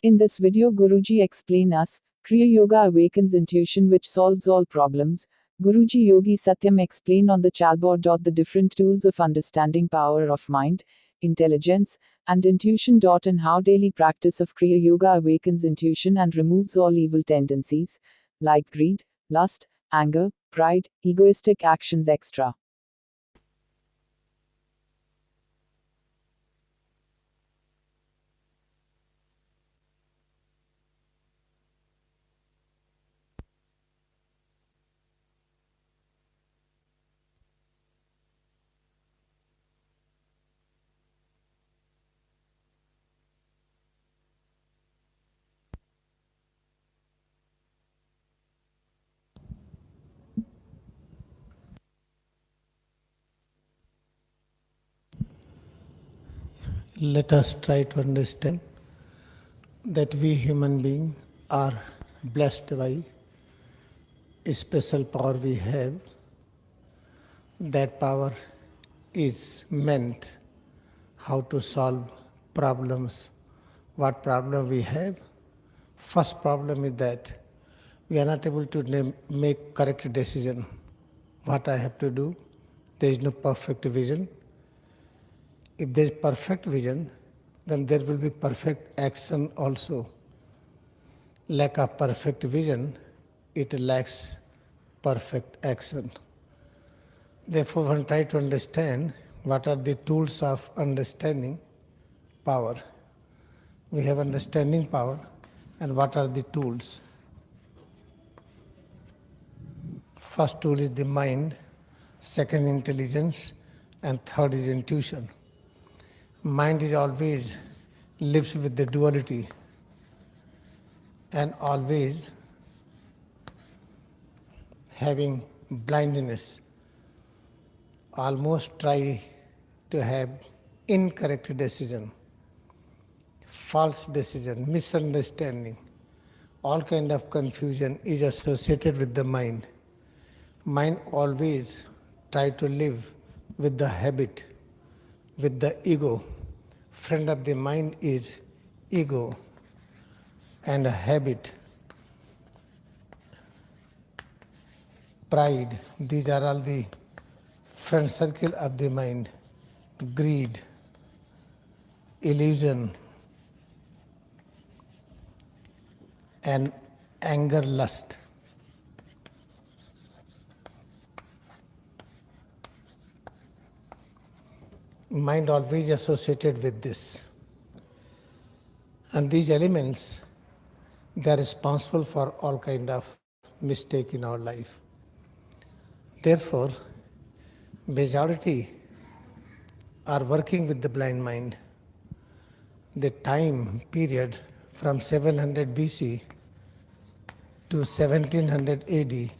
In this video, Guruji explain us Kriya Yoga awakens intuition which solves all problems. Guruji Yogi Satyam explain on the chalboard. The different tools of understanding power of mind, intelligence, and intuition. And how daily practice of Kriya Yoga awakens intuition and removes all evil tendencies like greed, lust, anger, pride, egoistic actions, etc. Let us try to understand that we human beings are blessed by a special power we have. That power is meant how to solve problems. What problem we have? First problem is that we are not able to make correct decision. What I have to do? There is no perfect vision. If there is perfect vision, then there will be perfect action also. Lack of perfect vision, it lacks perfect action. Therefore, one try to understand what are the tools of understanding power. We have understanding power, and what are the tools? First tool is the mind, second intelligence, and third is intuition. Mind is always lives with the duality and always having blindness, almost try to have incorrect decision, false decision, misunderstanding, all kind of confusion is associated with the mind. Mind always try to live with the habit, with the ego. Friend of the mind is ego and a habit, pride. These are all the friend circle of the mind. Greed, illusion, and anger, lust. Mind always associated with this. And these elements, they are responsible for all kind of mistake in our life. Therefore, majority are working with the blind mind. The time period from 700 BC to 1700 AD,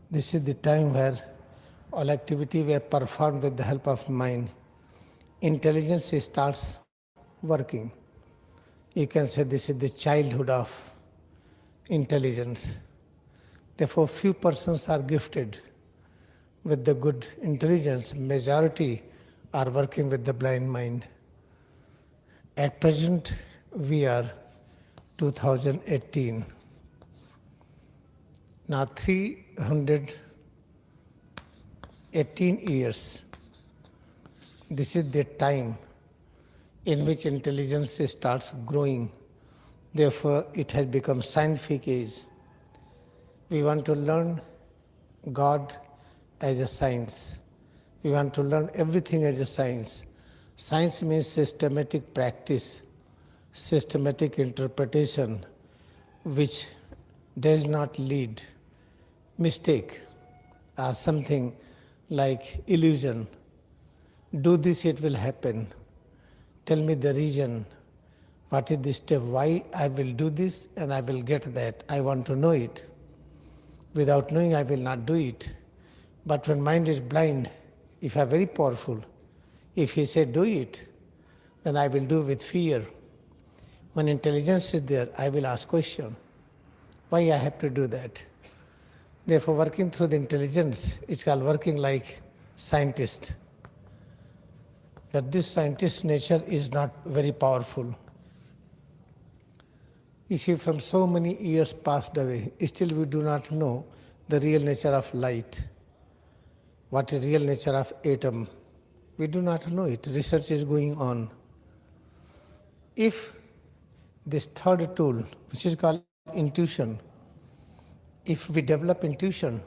this is the time where all activity were performed with the help of mind. Intelligence starts working. You can say this is the childhood of intelligence. Therefore, few persons are gifted with the good intelligence. Majority are working with the blind mind. At present, we are 2018. Now 318 years, this is the time in which intelligence starts growing. Therefore, it has become scientific age. We want to learn God as a science. We want to learn everything as a science. Science means systematic practice, systematic interpretation, which does not lead mistake or something like illusion. Do this, it will happen. Tell me the reason. What is the step? Why I will do this and I will get that. I want to know it. Without knowing, I will not do it. But when mind is blind, if I am very powerful, if he say do it, then I will do with fear. When intelligence is there, I will ask question. Why I have to do that? Therefore, working through the intelligence is called working like scientist. that this scientist's nature is not very powerful. You see, from so many years passed away, still we do not know the real nature of light. What is real nature of atom? We do not know it. Research is going on. If this third tool, which is called intuition, if we develop intuition,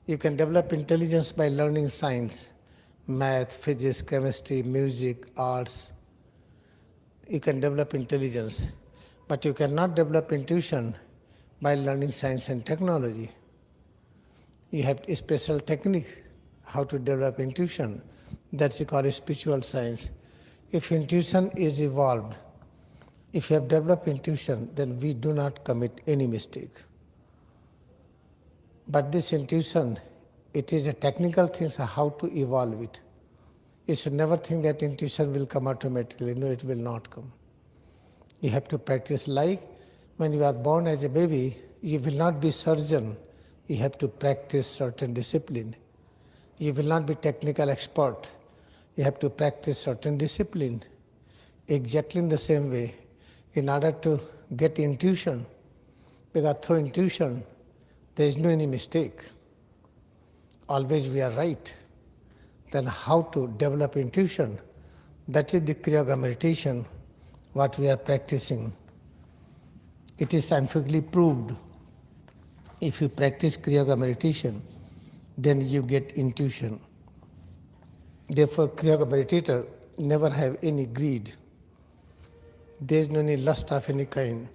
you can develop intelligence by learning science, math, physics, chemistry, music, arts. You can develop intelligence, but you cannot develop intuition by learning science and technology. You have a special technique how to develop intuition. That's called spiritual science. If intuition is evolved, if you have developed intuition, then we do not commit any mistake. But this intuition, it is a technical thing, so how to evolve it. You should never think that intuition will come automatically. No, it will not come. You have to practice. Like when you are born as a baby, you will not be surgeon. You have to practice certain discipline. You will not be technical expert. You have to practice certain discipline. Exactly in the same way, in order to get intuition, because through intuition, there is no any mistake. Always we are right. Then how to develop intuition? That is the Kriya Yoga meditation, what we are practicing. It is scientifically proved. If you practice Kriya Yoga meditation, then you get intuition. Therefore, Kriya Yoga meditator never have any greed. There is no any lust of any kind.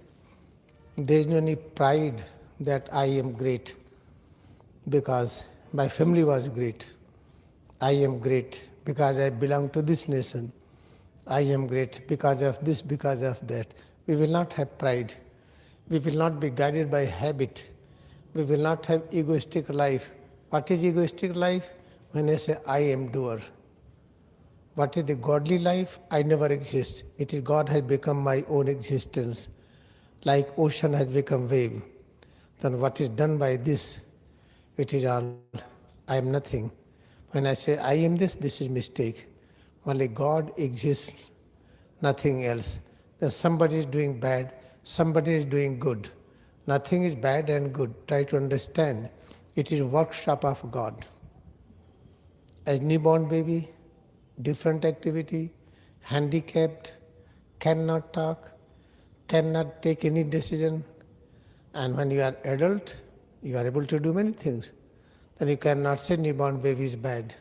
There is no any pride that I am great because my family was great. I am great because I belong to this nation. I am great because of this, because of that. We will not have pride. We will not be guided by habit. We will not have egoistic life. What is egoistic life? When I say I am doer. What is the godly life? I never exist. It is God has become my own existence. Like ocean has become wave. Then what is done by this? It is all, I am nothing. When I say I am this is mistake. Only God exists, nothing else. Then somebody is doing bad, somebody is doing good. Nothing is bad and good. Try to understand. It is workshop of God. As newborn baby, different activity, handicapped, cannot talk, cannot take any decision. And when you are adult, you are able to do many things. Then you cannot say newborn baby is bad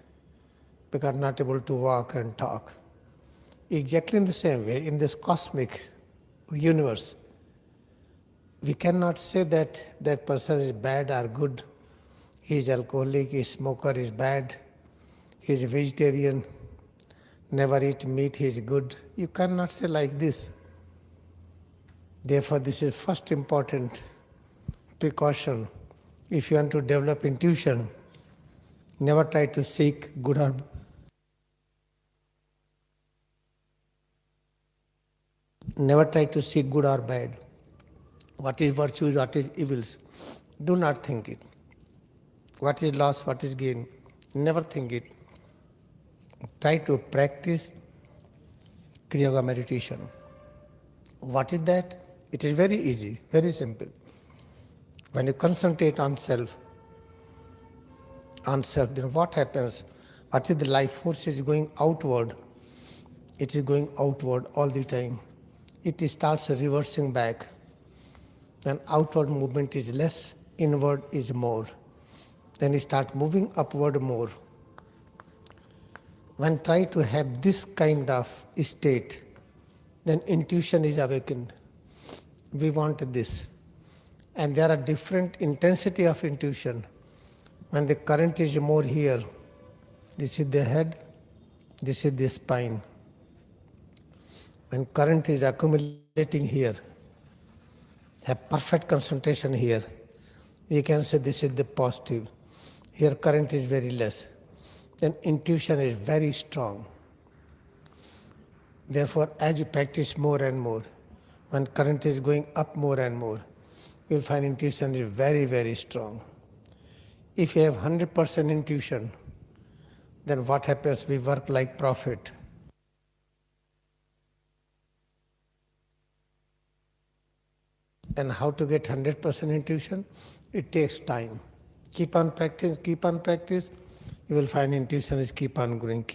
because not able to walk and talk. Exactly in the same way, in this cosmic universe, we cannot say that that person is bad or good. He is alcoholic, he is smoker, is bad, he is a vegetarian, never eat meat, he is good. You cannot say like this. Therefore, this is first important precaution. If you want to develop intuition, never try to seek good or bad. What is virtues, what is evils? Do not think it. What is loss, what is gain? Never think it. Try to practice Kriya Yoga meditation. What is that? It is very easy, very simple. When you concentrate on self, then what happens? What is the life force is going outward? It is going outward all the time. It starts reversing back. Then outward movement is less, inward is more. Then it starts moving upward more. When try to have this kind of state, then intuition is awakened. We want this. And there are different intensity of intuition. When the current is more here, this is the head, this is the spine. When current is accumulating here, have perfect concentration here, we can say this is the positive. Here current is very less. Then intuition is very strong. Therefore, as you practice more and more, when current is going up more and more, you will find intuition is very, very strong. If you have 100% intuition, then what happens? We work like prophet. And how to get 100% intuition? It takes time. Keep on practice. You will find intuition is keep on growing.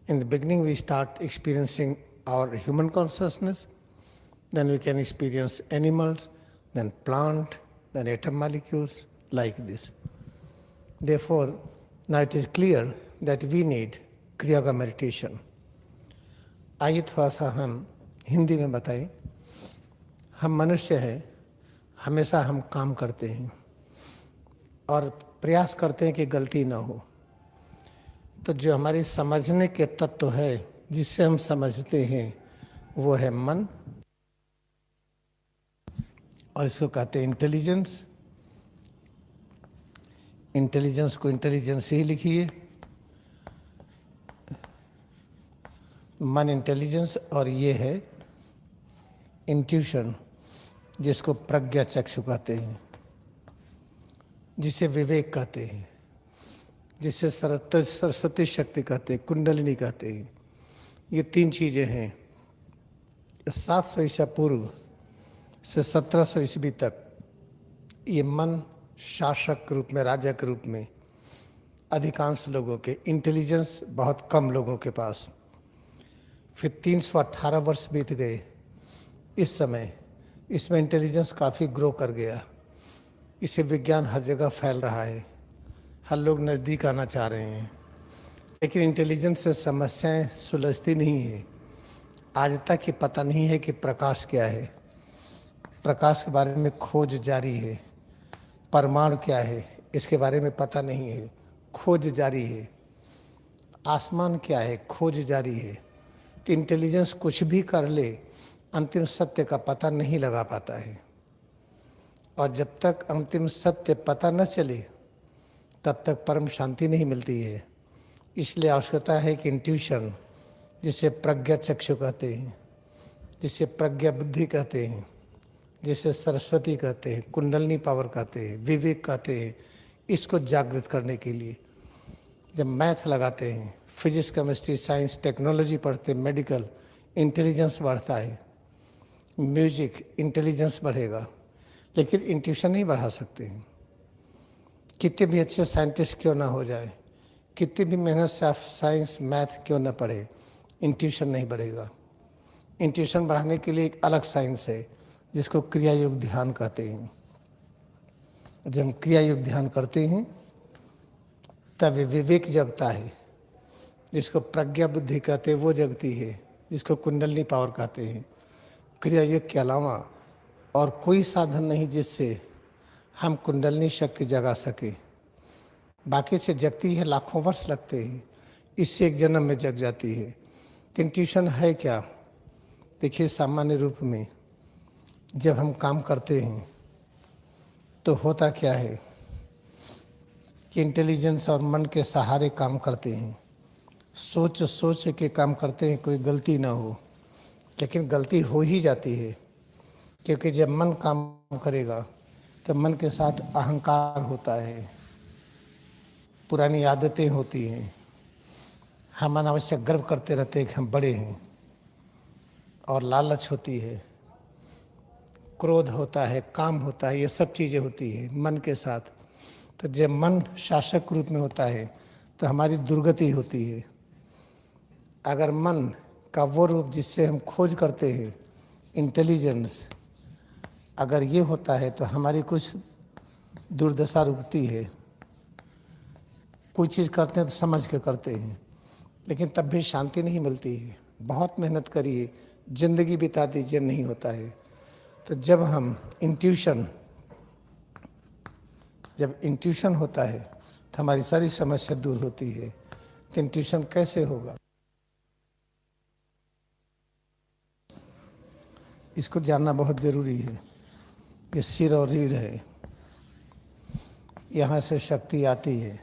In the beginning, we start experiencing our human consciousness, then we can experience animals, then plant, then atom molecules, like this. Therefore, now it is clear that we need क्रिया का meditation. आइए थोड़ा सा हम हिंदी में बताएं. हम मनुष्य हैं, हमेशा हम काम करते हैं और प्रयास करते हैं कि गलती ना हो. तो जो हमारी समझने के तत्व है जिससे हम समझते हैं वो है मन, और इसको कहते हैं इंटेलिजेंस. इंटेलिजेंस को इंटेलिजेंस ही लिखिए, मन इंटेलिजेंस, और ये है इंट्यूशन जिसको प्रज्ञा चक्षु कहते हैं, जिसे विवेक कहते हैं, जिसे सरस्वती शक्ति कहते हैं, कुंडलिनी कहते हैं. ये तीन चीजें हैं. 700 ईसा पूर्व से 1700 ईस्वी तक ये मन शासक के रूप में, राजा के रूप में अधिकांश लोगों के, इंटेलिजेंस बहुत कम लोगों के पास. फिर 318 वर्ष बीत गए. इस समय इसमें इंटेलिजेंस काफ़ी ग्रो कर गया. इससे विज्ञान हर जगह फैल रहा है, हर लोग नज़दीक आना चाह रहे हैं. लेकिन इंटेलिजेंस से समस्याएं सुलझती नहीं है. आज तक ये पता नहीं है कि प्रकाश क्या है. प्रकाश के बारे में खोज जारी है. परमाणु क्या है इसके बारे में पता नहीं है, खोज जारी है. आसमान क्या है, खोज जारी है. तो इंटेलिजेंस कुछ भी कर ले, अंतिम सत्य का पता नहीं लगा पाता है. और जब तक अंतिम सत्य पता न चले तब तक परम शांति नहीं मिलती है. इसलिए आवश्यकता है कि इंट्यूशन, जिसे प्रज्ञा चक्षु कहते हैं, जिसे प्रज्ञा बुद्धि कहते हैं, जिसे सरस्वती कहते हैं, कुंडलनी पावर कहते हैं, विवेक कहते हैं, इसको जागृत करने के लिए जब मैथ लगाते हैं, फिजिक्स, केमिस्ट्री, साइंस, टेक्नोलॉजी पढ़ते, मेडिकल, इंटेलिजेंस बढ़ता है. म्यूजिक, इंटेलिजेंस बढ़ेगा, लेकिन इंट्यूशन नहीं बढ़ा सकते हैं. कितने भी अच्छे साइंटिस्ट क्यों ना हो जाए, कितनी भी मेहनत से आप साइंस मैथ क्यों ना पढ़े, इंट्यूशन नहीं बढ़ेगा. इंट्यूशन बढ़ाने के लिए एक अलग साइंस है जिसको क्रिया योग ध्यान कहते हैं. जब हम क्रिया योग ध्यान करते हैं तब विवेक जगता है, जिसको प्रज्ञा बुद्धि कहते हैं वो जगती है, जिसको कुंडलनी पावर कहते हैं. क्रिया योग के अलावा और कोई साधन नहीं जिससे हम कुंडलनी शक्ति जगा सके. बाकी से जगती है, लाखों वर्ष लगते हैं, इससे एक जन्म में जग जाती है. तो इंट्यूशन है क्या? देखिए, सामान्य रूप में जब हम काम करते हैं तो होता क्या है कि इंटेलिजेंस और मन के सहारे काम करते हैं. सोच सोच के काम करते हैं, कोई गलती ना हो, लेकिन गलती हो ही जाती है. क्योंकि जब मन काम करेगा तो मन के साथ अहंकार होता है, पुरानी आदतें होती हैं, हम अनावश्यक गर्व करते रहते हैं कि हम बड़े हैं, और लालच होती है, क्रोध होता है, काम होता है, ये सब चीज़ें होती है मन के साथ. तो जब मन शासक रूप में होता है तो हमारी दुर्गति होती है. अगर मन का वो रूप जिससे हम खोज करते हैं, इंटेलिजेंस, अगर ये होता है तो हमारी कुछ दुर्दशा रुकती है. कोई चीज़ करते हैं तो समझ के करते हैं, लेकिन तब भी शांति नहीं मिलती है. बहुत मेहनत करिए, जिंदगी बिता दीजिए, नहीं होता है. तो जब इंट्यूशन होता है तो हमारी सारी समस्या दूर होती है. तो इंट्यूशन कैसे होगा, इसको जानना बहुत ज़रूरी है. ये सिर और रीढ़ है, यहाँ से शक्ति आती है,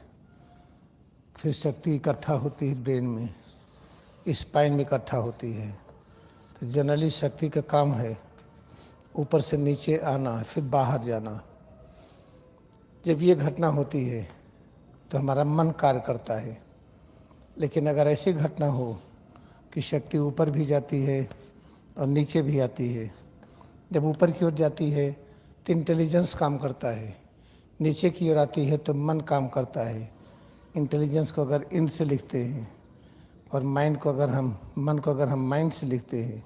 फिर शक्ति इकट्ठा होती है ब्रेन में, स्पाइन में इकट्ठा होती है. तो जनरली शक्ति का काम है ऊपर से नीचे आना, फिर बाहर जाना. जब ये घटना होती है तो हमारा मन कार्य करता है. लेकिन अगर ऐसी घटना हो कि शक्ति ऊपर भी जाती है और नीचे भी आती है, जब ऊपर की ओर जाती है तो इंटेलिजेंस काम करता है, नीचे की ओर आती है तो मन काम करता है। इंटेलिजेंस को अगर इन से लिखते हैं और मन को अगर हम माइंड से लिखते हैं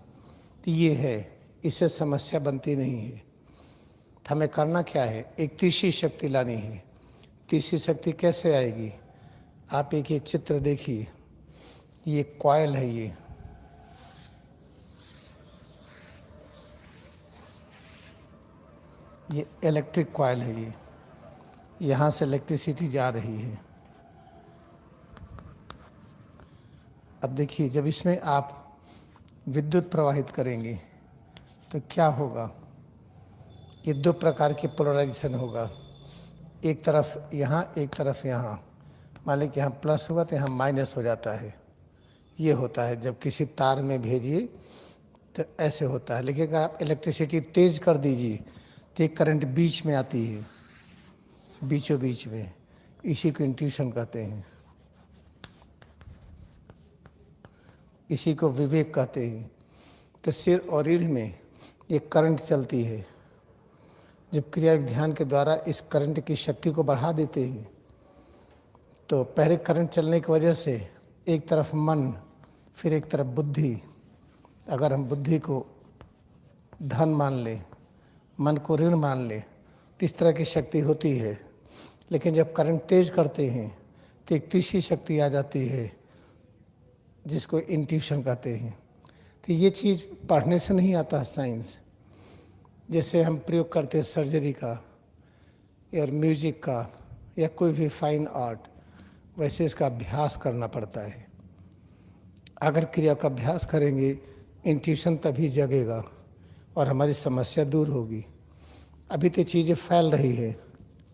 तो ये है, इससे समस्या बनती नहीं है। तो हमें करना क्या है, एक तीसरी शक्ति लानी है। तीसरी शक्ति कैसे आएगी, आप एक ये चित्र देखिए, ये कॉइल है, ये इलेक्ट्रिक कॉइल है, ये यहाँ से इलेक्ट्रिसिटी जा रही है। अब देखिए, जब इसमें आप विद्युत प्रवाहित करेंगे तो क्या होगा, ये दो प्रकार की पोलराइजेशन होगा, एक तरफ यहाँ एक तरफ यहाँ। मान लीजिए यहाँ प्लस हुआ तो यहाँ माइनस हो जाता है, ये होता है जब किसी तार में भेजिए तो ऐसे होता है। लेकिन अगर आप इलेक्ट्रिसिटी तेज कर दीजिए तो एक करंट बीच में आती है, बीचों बीच में, इसी को इंट्यूशन कहते हैं, इसी को विवेक कहते हैं। तो सिर और रीढ़ में एक करंट चलती है, जब क्रिया ध्यान के द्वारा इस करंट की शक्ति को बढ़ा देते हैं तो पहले करंट चलने की वजह से एक तरफ मन, फिर एक तरफ बुद्धि। अगर हम बुद्धि को धन मान लें, मन को ऋण मान लें, तो इस तरह की शक्ति होती है। लेकिन जब करंट तेज करते हैं तो एक तीसरी शक्ति आ जाती है जिसको इंट्यूशन कहते हैं। तो ये चीज़ पढ़ने से नहीं आता है, साइंस। जैसे हम प्रयोग करते हैं सर्जरी का या म्यूजिक का या कोई भी फाइन आर्ट, वैसे इसका अभ्यास करना पड़ता है। अगर क्रिया का अभ्यास करेंगे, इंट्यूशन तभी जगेगा और हमारी समस्या दूर होगी। अभी तो चीज़ें फैल रही है,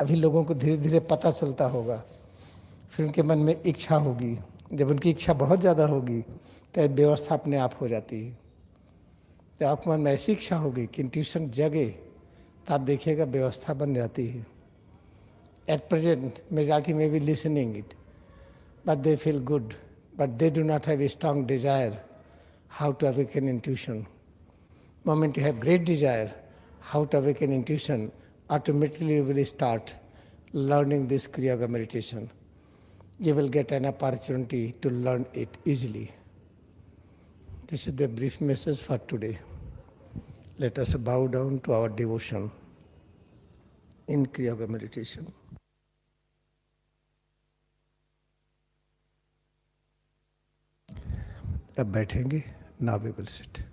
अभी लोगों को धीरे धीरे पता चलता होगा, फिर उनके मन में इच्छा होगी। जब उनकी इच्छा बहुत ज़्यादा होगी तो व्यवस्था अपने आप हो जाती है। जब आपके मन में ऐसी इच्छा होगी कि इंट्यूशन जगे तो आप देखिएगा व्यवस्था बन जाती है। एट प्रेजेंट मेजॉरिटी में be listening it, but they feel good, but they do not have a strong desire how to awaken intuition. Moment you have great desire how to awaken intuition, automatically you will start learning this Kriya Yoga meditation. You will get an opportunity to learn it easily. This is the brief message for today. Let us bow down to our devotion in Kriya Yoga meditation. अब बैठेंगे, now we will sit.